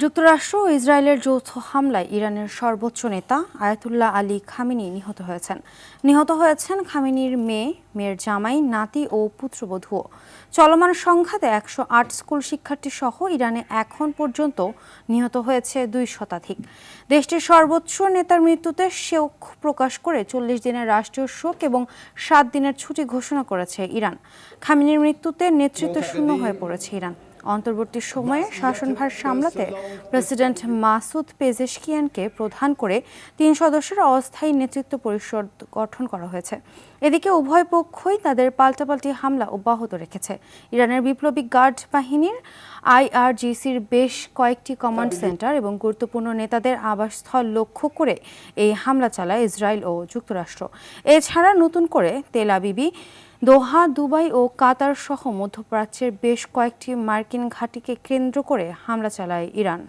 যুক্তরাষ্ট্র ও ইসরায়েলের যৌথ হামলায় ইরানের সর্বোচ্চ নেতা আয়াতুল্লাহ আলী খামেনি নিহত হয়েছেন খামেনির মেয়ের জামাই, নাতি ও পুত্রবধূও। চলমান সংঘাতে ১০৮ স্কুল শিক্ষার্থী সহ ইরানে এখন পর্যন্ত নিহত হয়েছে ২ শতাধিক। দেশটির সর্বোচ্চ নেতার মৃত্যুতে শোক প্রকাশ করে ৪০ দিনের রাষ্ট্রীয় শোক এবং ৭ দিনের ছুটি ঘোষণা করেছে ইরান। খামেনির মৃত্যুতে নেতৃত্বশূন্য হয়ে পড়েছে ইরান। অন্তর্বর্তী সময়ে শাসনভার সামলাতে প্রেসিডেন্ট মাসুদ পেজেশকিয়ানকে প্রধান করে ৩ সদস্যের অস্থায়ী নেতৃত্ব পরিষদ গঠন করা হয়েছে। এদিকে উভয় পক্ষই তাদের পাল্টাপাল্টি হামলা অব্যাহত রেখেছে। ইরানের বিপ্লবী গার্ড বাহিনীর IRGCর বেশ কয়েকটি কমান্ড সেন্টার এবং গুরুত্বপূর্ণ নেতাদের আবাসস্থল লক্ষ্য করে এই হামলা চালায় ইসরায়েল ও যুক্তরাষ্ট্র। এছাড়া নতুন করে তেল আবিবি, দোহা, দুবাই ও কাতার সহ মধ্যপ্রাচ্যের বেশ কয়েকটি মার্কিন ঘাঁটিকে কেন্দ্র করে হামলা চালায় ইরান।